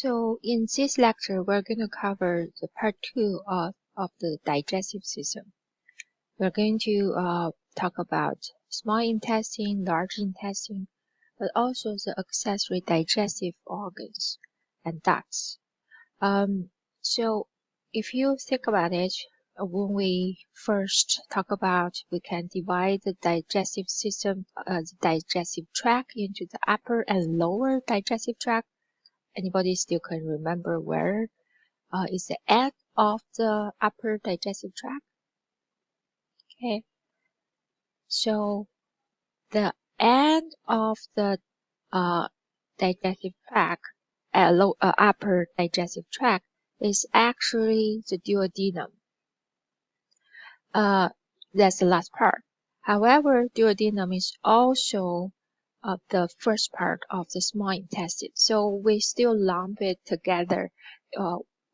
So in this lecture, we're going to cover the part 2 of the digestive system. We're going to talk about small intestine, large intestine, but also the accessory digestive organs and ducts. So if you think about it, when we first talk about, we can divide the digestive system, the digestive tract into the upper and lower digestive tract. Anybody still can remember where is the end of the upper digestive tract? Okay, so the end of the digestive tract, upper digestive tract, is actually the duodenum. That's the last part. However, duodenum is also the first part of the small intestine. So we still lump it together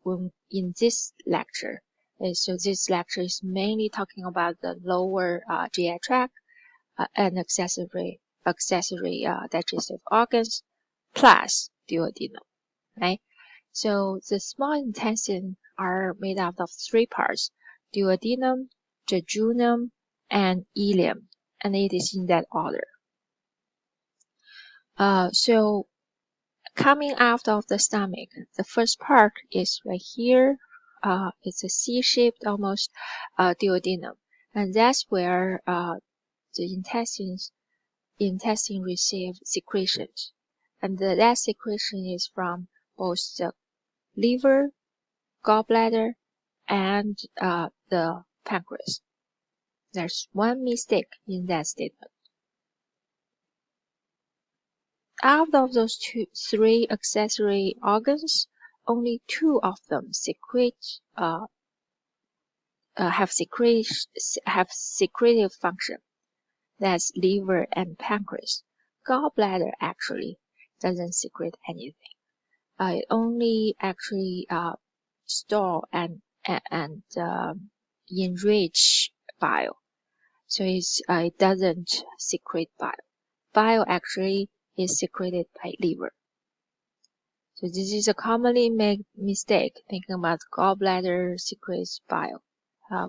in this lecture. And so this lecture is mainly talking about the lower GI tract and accessory digestive organs plus duodenum, right? So the small intestine are made out of three parts: duodenum, jejunum, and ileum, and it is in that order. So coming out of the stomach, the first part is right here. It's a C-shaped almost duodenum, and that's where the intestine receive secretions, and that secretion is from both the liver, gallbladder, and the pancreas. There's one mistake in that statement. Out of those three accessory organs, only two of them have secretive function. That's liver and pancreas. Gallbladder actually doesn't secrete anything. It only actually store and enrich bile. So it doesn't secrete bile. Bile actually is secreted by liver. So this is a commonly made mistake, thinking about gallbladder secretes bile,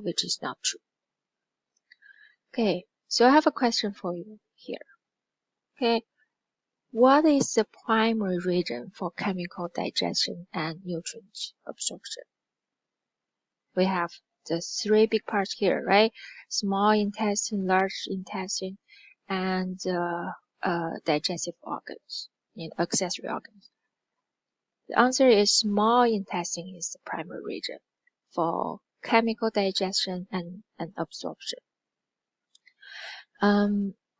which is not true. Okay, so I have a question for you here. Okay, what is the primary region for chemical digestion and nutrient absorption? We have the three big parts here, right? Small intestine, large intestine, and digestive organs, accessory organs. The answer is small intestine is the primary region for chemical digestion and absorption.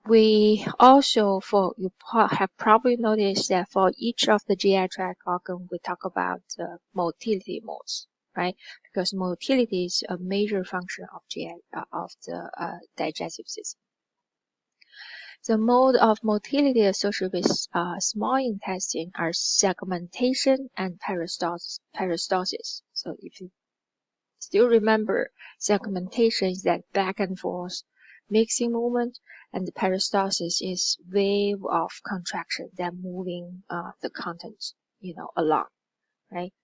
We also, you have probably noticed that for each of the GI tract organ, we talk about motility modes, right? Because motility is a major function of the digestive system. The mode of motility associated with small intestine are segmentation and peristalsis. So if you still remember, segmentation is that back and forth mixing movement, and the peristalsis is wave of contraction that moving the contents, along, right?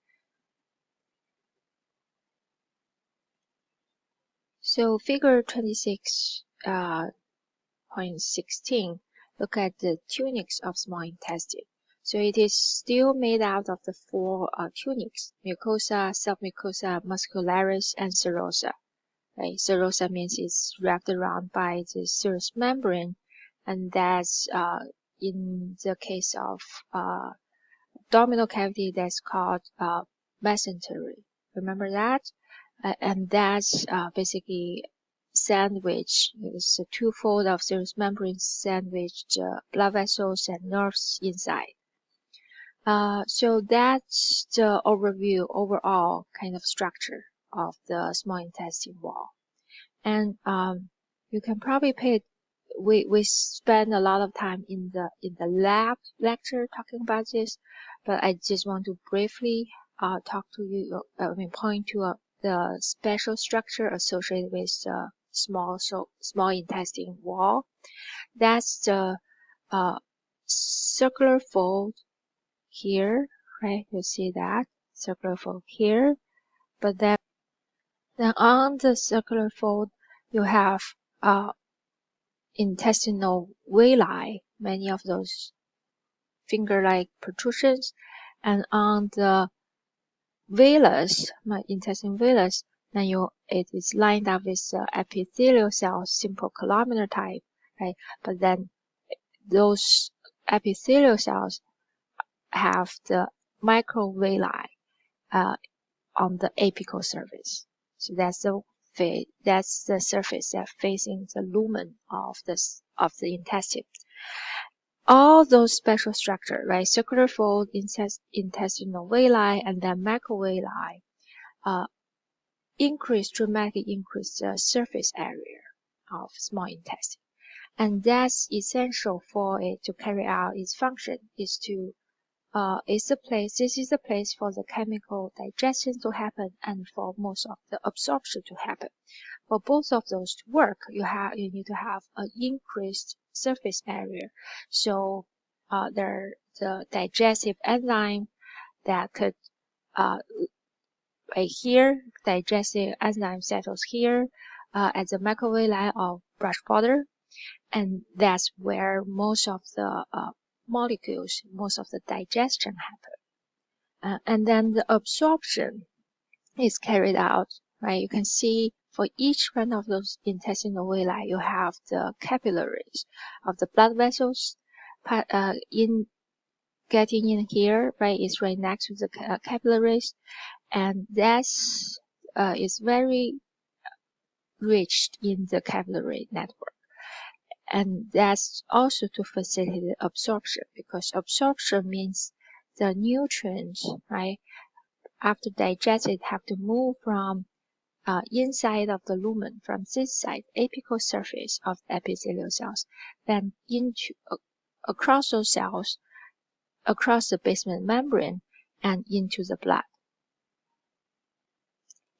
So figure 26.16, look at the tunics of small intestine. So it is still made out of the four tunics: mucosa, submucosa, muscularis, and serosa. Right? Serosa means it's wrapped around by the serous membrane, and that's in the case of abdominal cavity, that's called mesentery. Remember that? And that's basically sandwich. It's a twofold of serous membrane sandwiched blood vessels and nerves inside. So that's the overall kind of structure of the small intestine wall. And you can probably we spend a lot of time in the lab lecture talking about this, but I just want to briefly talk to you. Point to the special structure associated with the small intestine wall. That's the circular fold here, right? You see that circular fold here, but then on the circular fold, you have intestinal villi, many of those finger-like protrusions, and on the villus, my intestine villus, then it is lined up with epithelial cells, simple columnar type, right? But then those epithelial cells have the microvilli on the apical surface. So that's the surface that facing the lumen of the intestine. All those special structure, right? Circular fold, intestinal villi, and then macrovilli, dramatically increase the surface area of small intestine. And that's essential for it to carry out its function, this is the place for the chemical digestion to happen and for most of the absorption to happen. For both of those to work, you need to have an increased surface area. So the digestive enzyme that could right here, digestive enzyme settles here at the microvilli of brush border, and that's where most of the molecules, most of the digestion happen. And then the absorption is carried out, right? You can see for each one of those intestinal villi, you have the capillaries of the blood vessels getting in here, right? It's right next to the capillaries, and that's is very rich in the capillary network. And that's also to facilitate absorption, because absorption means the nutrients, right, after digested have to move from inside of the lumen, from this side, apical surface of the epithelial cells, then into across those cells, across the basement membrane, and into the blood.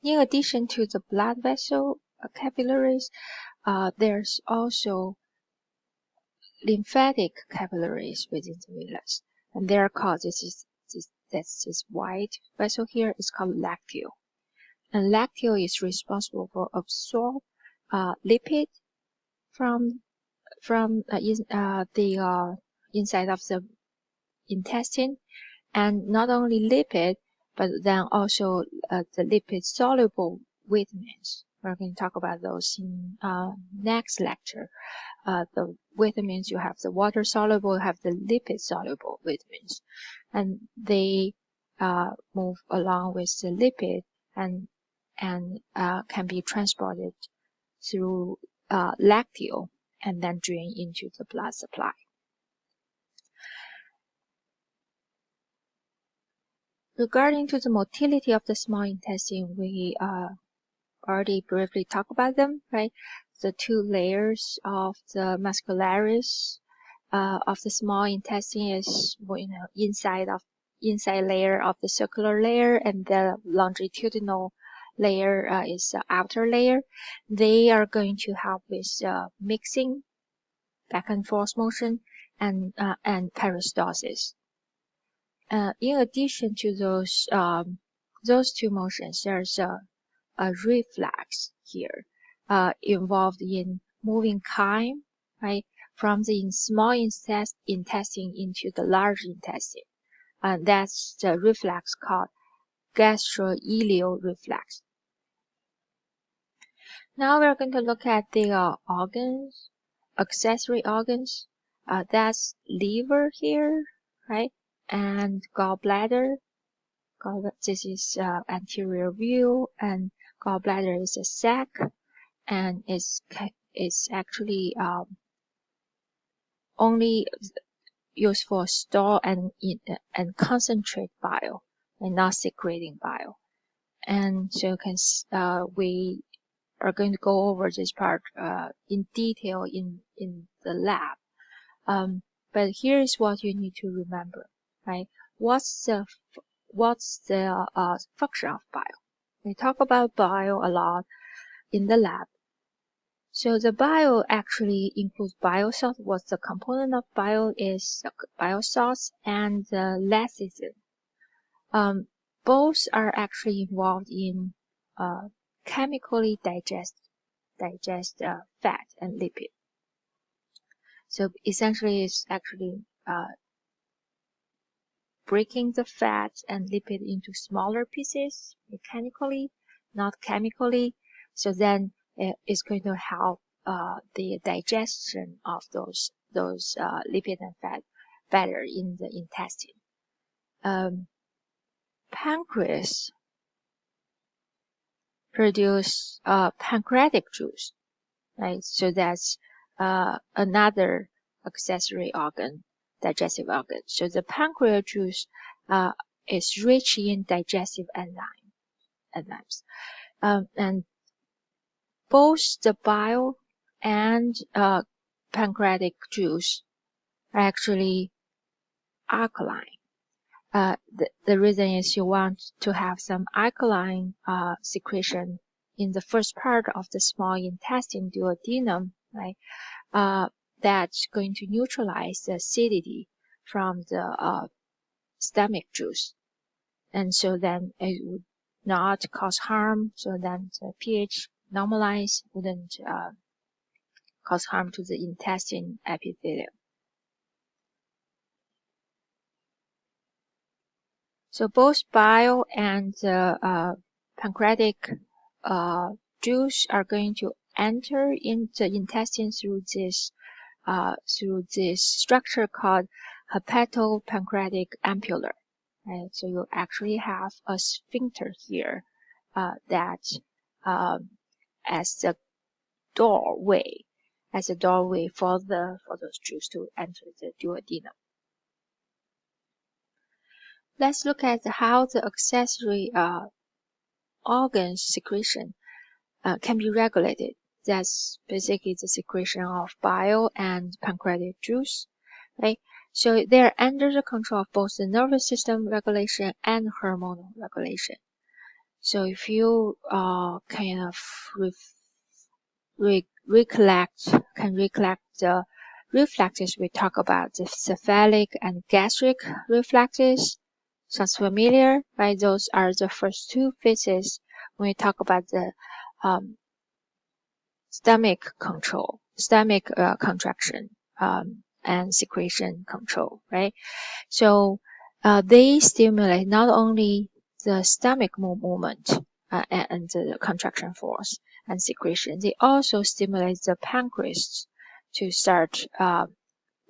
In addition to the blood vessel capillaries, there's also lymphatic capillaries within the villus, and they are called this white vessel here is called lacteal, and lacteal is responsible for absorb lipid from the inside of the intestine, and not only lipid, but then also the lipid soluble vitamins. We're going to talk about those in next lecture. The vitamins, you have the water soluble, you have the lipid soluble vitamins, and they move along with the lipid and can be transported through lacteal and then drain into the blood supply. Regarding to the motility of the small intestine, we already briefly talked about them, right? The two layers of the muscularis of the small intestine is, inside layer of the circular layer, and the longitudinal layer is the outer layer. They are going to help with mixing, back and forth motion, and peristalsis. In addition to those two motions, there's a reflex here involved in moving chyme, right, from the small intestine into the large intestine. And that's the reflex called gastroileal reflex. Now we're going to look at the organs, accessory organs. That's liver here, right? And gallbladder. This is anterior view, and gallbladder is a sac, and it's actually only used for store and concentrate bile, and not secreting bile. And so we are going to go over this part in detail in the lab. But here is what you need to remember, right? What's the function of bile? We talk about bile a lot in the lab. So the bile actually includes bile salts. What's the component of bile is bile salts and lecithin. Both are actually involved in chemically digest fat and lipid. So essentially, it's actually breaking the fat and lipid into smaller pieces mechanically, not chemically. So then it's going to help the digestion of those lipid and fat better in the intestine. Pancreas produce pancreatic juice, right? So that's another accessory organ, digestive organ. So the pancreas juice is rich in digestive enzymes. And both the bile and pancreatic juice are actually alkaline. The reason is you want to have some alkaline secretion in the first part of the small intestine, duodenum, right? That's going to neutralize the acidity from the stomach juice. And so then it would not cause harm. So then the pH normalize wouldn't cause harm to the intestine epithelium. So both bile and pancreatic juice are going to enter into the intestine through this structure called hepatopancreatic ampulla. Right? So you actually have a sphincter here that as the doorway for those juice to enter the duodenum. Let's look at how the accessory organ secretion can be regulated. That's basically the secretion of bile and pancreatic juice, right? So they're under the control of both the nervous system regulation and hormonal regulation. So if you kind of recollect the reflexes we talk about, the cephalic and gastric reflexes. Sounds familiar, right? Those are the first two phases when we talk about the stomach contraction and secretion control, right? So they stimulate not only the stomach movement and the contraction force and secretion, they also stimulate the pancreas to start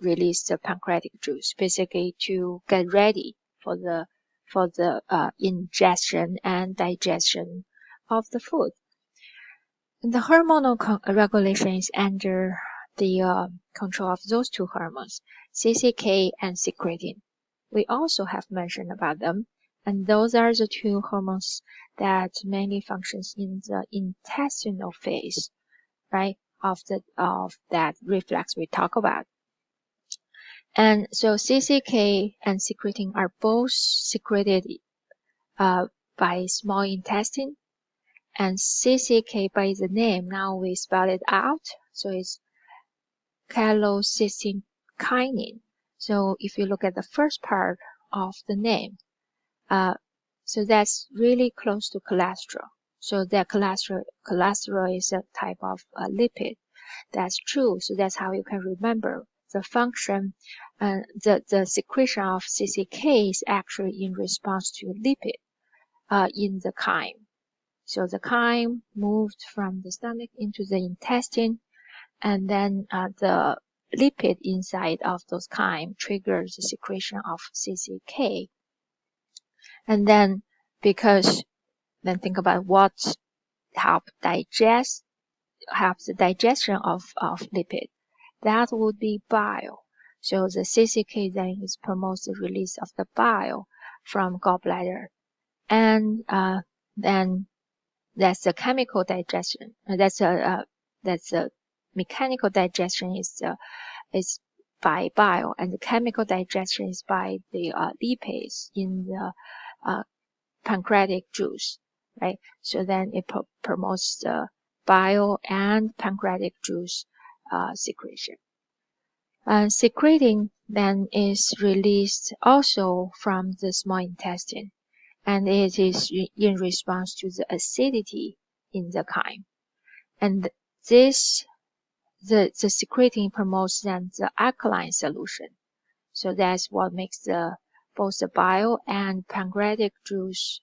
release the pancreatic juice, basically to get ready for the ingestion and digestion of the food. And the hormonal regulation is under the control of those two hormones, CCK and secretin. We also have mentioned about them, and those are the two hormones that mainly functions in the intestinal phase, right, of that reflex we talk about. And so CCK and secretin are both secreted by small intestine, and CCK by the name, now we spell it out, so it's cholecystokinin. So if you look at the first part of the name, so that's really close to cholesterol. So that cholesterol is a type of lipid. That's true. So that's how you can remember the function. The secretion of CCK is actually in response to lipid in the chyme. So the chyme moved from the stomach into the intestine, and then the lipid inside of those chyme triggers the secretion of CCK. And then think about what helps the digestion of lipid. That would be bile. So the CCK then promotes the release of the bile from gallbladder, and then that's the chemical digestion. That's a mechanical digestion is by bile, and the chemical digestion is by the lipase in the pancreatic juice, right? So then it promotes the bile and pancreatic juice secretion. Secretin then is released also from the small intestine. and it is in response to the acidity in the chyme. And this, the secreting promotes then the alkaline solution. So that's what makes both the bile and pancreatic juice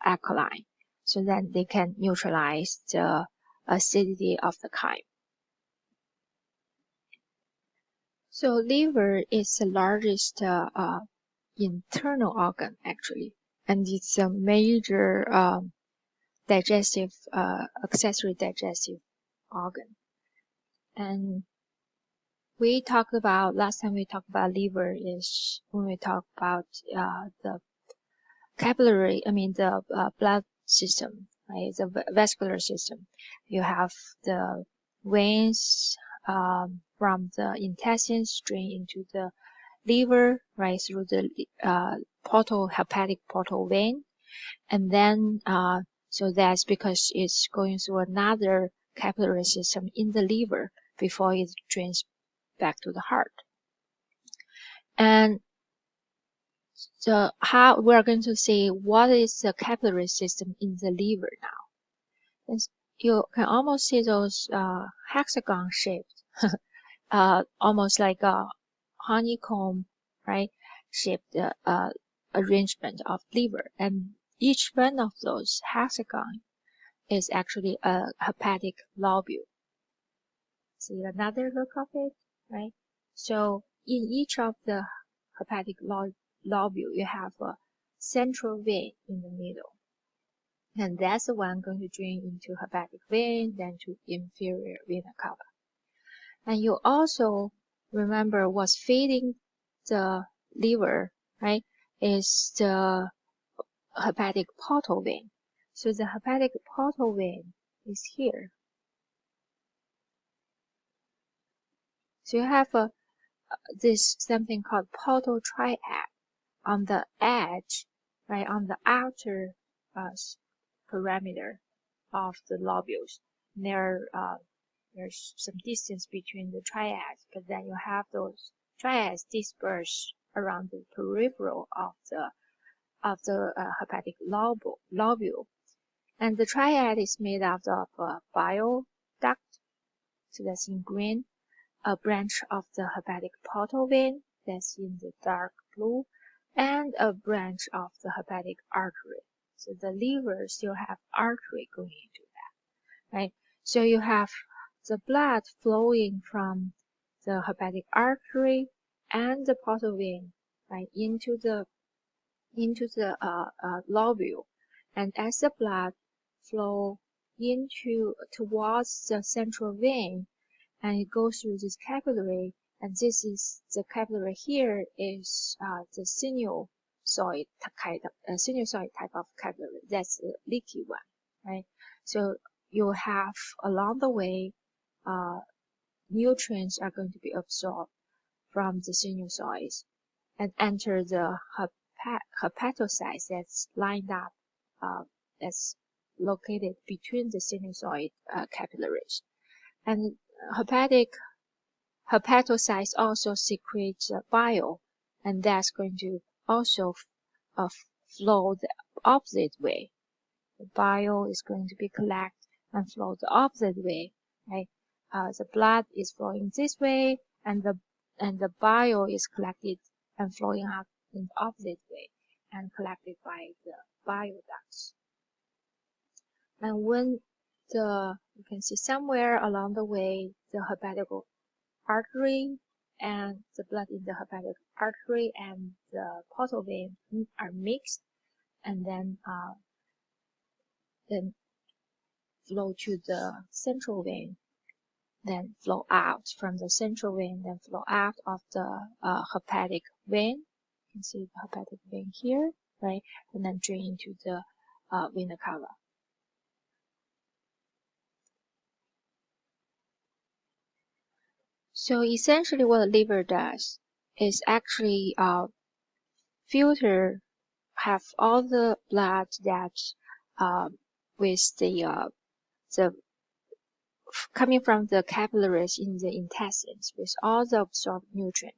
alkaline. So then they can neutralize the acidity of the chyme. So liver is the largest internal organ actually, and it's a major digestive accessory digestive organ. And last time we talked about liver is when we talked about the blood system, right? The vascular system. You have the veins from the intestines drain into the liver, right, through the hepatic portal vein. And then, so that's because it's going through another capillary system in the liver before it drains back to the heart. And so how we're going to see what is the capillary system in the liver now. And you can almost see those hexagon shaped, almost like a honeycomb, right, shaped arrangement of liver. And each one of those hexagon is actually a hepatic lobule. See another look of it, right? So in each of the hepatic lobule, you have a central vein in the middle. And that's the one going to drain into hepatic vein, then to inferior vena cava. And you also remember what's feeding the liver, right, is the hepatic portal vein. So the hepatic portal vein is here. So you have this something called portal triad on the edge, right, on the outer perimeter of the lobules. There's some distance between the triads, but then you have those triads dispersed around the peripheral of the hepatic lobule. And the triad is made out of a bile duct, so that's in green, a branch of the hepatic portal vein, that's in the dark blue, and a branch of the hepatic artery. So the liver still have artery going into that, right? So you have the blood flowing from the hepatic artery and the portal vein, right, into the lobule. And as the blood flow towards the central vein, and it goes through this capillary, and this is the capillary here is the sinusoid type of capillary. That's the leaky one, right? So you have along the way, nutrients are going to be absorbed from the sinusoids and enter the hepatocytes that's lined up, that's located between the sinusoid capillaries. And hepatocytes also secrete bile, and that's going to also flow the opposite way. The bile is going to be collected and flow the opposite way, right? The blood is flowing this way, and the bile is collected and flowing out in the opposite way and collected by the bile ducts. And when you can see somewhere along the way, the hepatic artery and the blood in the hepatic artery and the portal vein are mixed, and then flow to the central vein, then flow out from the central vein, then flow out of the hepatic vein. You can see the hepatic vein here, right? And then drain into the vena cava. So essentially what the liver does is actually have all the blood that with the coming from the capillaries in the intestines with all the absorbed nutrient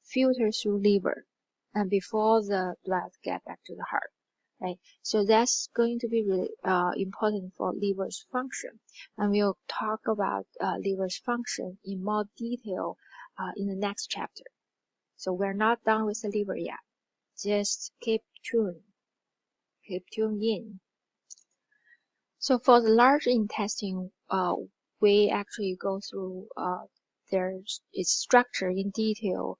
filter through liver and before the blood get back to the heart. right? So that's going to be really important for liver's function. And we'll talk about liver's function in more detail in the next chapter. So we're not done with the liver yet. Just keep tuned in. So for the large intestine, we actually go through its structure in detail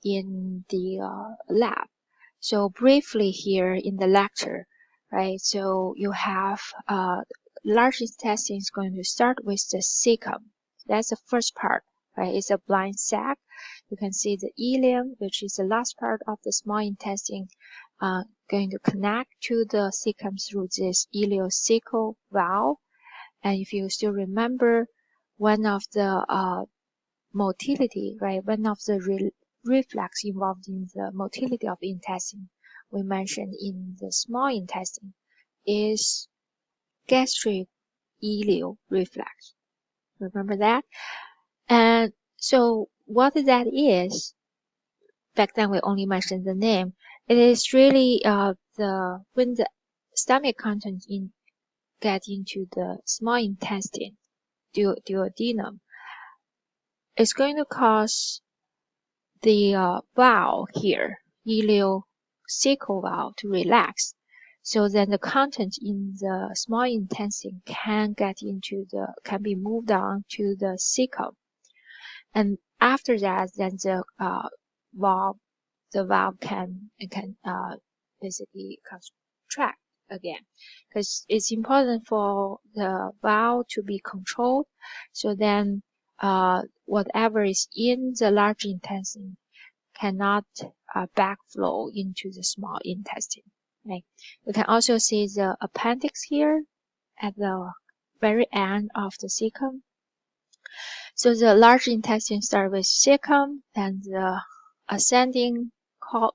in the lab. So briefly here in the lecture, right? So you have large intestine is going to start with the cecum. That's the first part, right? It's a blind sac. You can see the ileum, which is the last part of the small intestine, going to connect to the cecum through this ileocecal valve. And if you still remember, one of the motility, right? One of the reflex involved in the motility of the intestine we mentioned in the small intestine is gastric ileal reflex. Remember that? And so what that is, back then we only mentioned the name. It is really when the stomach contents get into the small intestine, duodenum, it's going to cause the valve here, ileocecal valve, to relax. So then the content in the small intestine can be moved on to the cecum. And after that, then the valve can basically contract again, because it's important for the valve to be controlled. So then whatever is in the large intestine cannot backflow into the small intestine. Right? You can also see the appendix here at the very end of the cecum. So the large intestine starts with cecum, then the ascending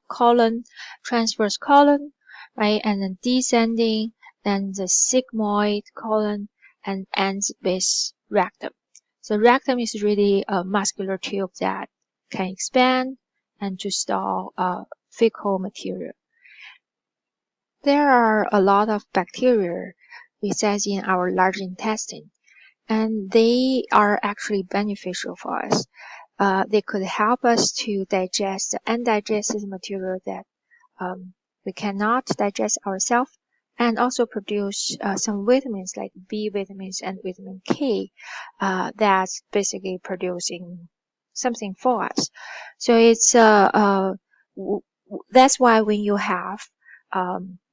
colon, transverse colon, right, and then descending, then the sigmoid colon, and ends with rectum. So rectum is really a muscular tube that can expand and to store fecal material. There are a lot of bacteria resides in our large intestine, and they are actually beneficial for us. They could help us to digest the undigested material that we cannot digest ourselves, and also produce some vitamins like B vitamins and vitamin K that's basically producing something for us. So it's that's why when you have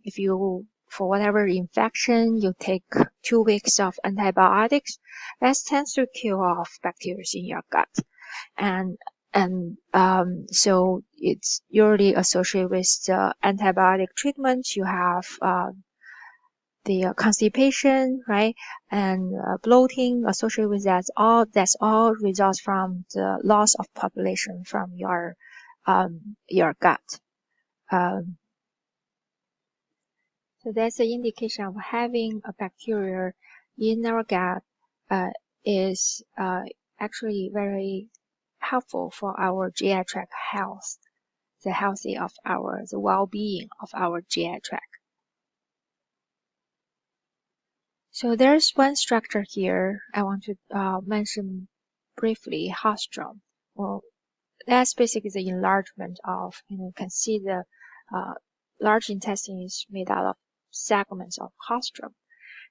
if you for whatever infection you take 2 weeks of antibiotics, that tends to kill off bacteria in your gut. And so it's usually associated with the antibiotic treatment. You have the constipation, right, and bloating associated with that. That's all results from the loss of population from your gut. So that's an indication of having a bacteria in our gut is actually very helpful for our GI tract health, the well-being of our GI tract. So there's one structure here I want to mention briefly, haustrum. Well, that's basically the enlargement of, you can see the large intestine is made out of segments of haustrum.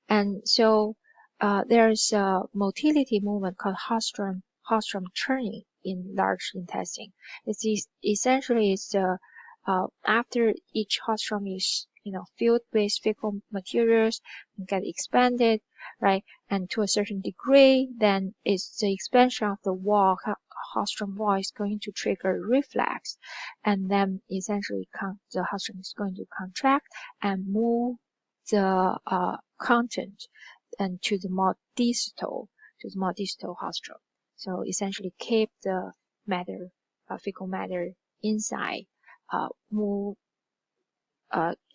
And so there's a motility movement called haustrum churning in large intestine. It's essentially after each haustrum is filled with fecal materials and get expanded, right? And to a certain degree, then it's the expansion of the wall, haustrum wall, is going to trigger reflex, and then essentially the haustrum is going to contract and move the content and to the more distal haustrum. So essentially keep the fecal matter inside, move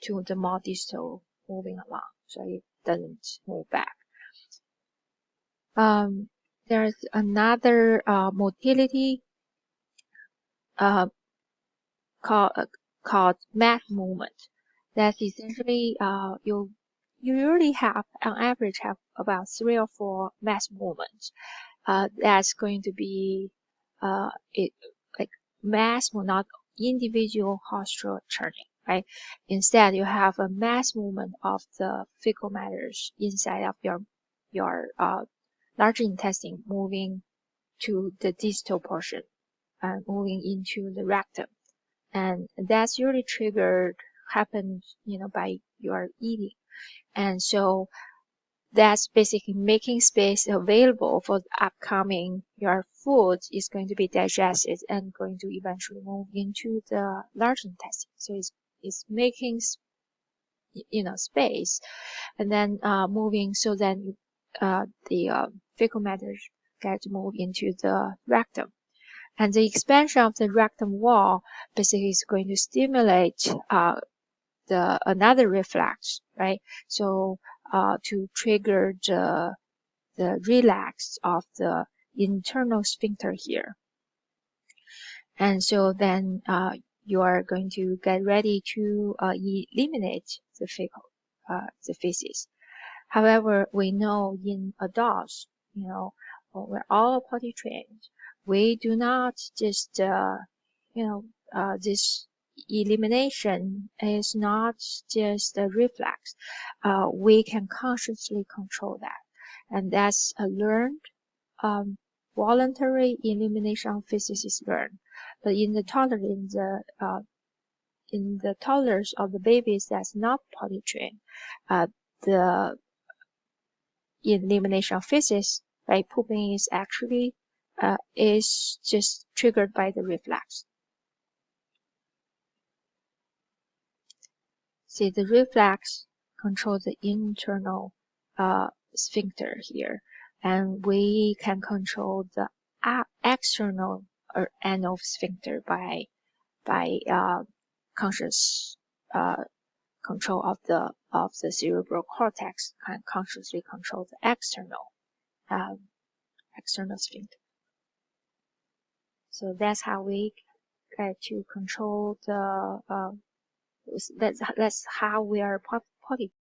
to the more distal, moving along, so it doesn't move back. There's another motility called mat movement. That's essentially you usually have on average have about 3 or 4 mass movements. That's going to be it like mass, not individual postural turning, right? Instead, you have a mass movement of the fecal matters inside of your large intestine moving to the distal portion and moving into the rectum, and that's usually triggered happens by your eating, and so that's basically making space available for the upcoming your food is going to be digested and going to eventually move into the large intestine. So it's making space and then moving so then the fecal matter get moved into the rectum. And the expansion of the rectum wall basically is going to stimulate another reflex, right? So to trigger the relax of the internal sphincter here. And so then you are going to get ready to eliminate the feces. However, we know in adults, we're all potty trained. We do not just, this elimination is not just a reflex. We can consciously control that. And that's a learned, voluntary elimination of feces is learned. But in the toddlers of the babies that's not potty trained, the elimination of feces, right? Pooping is actually is just triggered by the reflex. See, the reflex controls the internal sphincter here, and we can control the external or anal sphincter by conscious control of the cerebral cortex, can consciously control the external sphincter. So that's how we get to control the that's how we are potty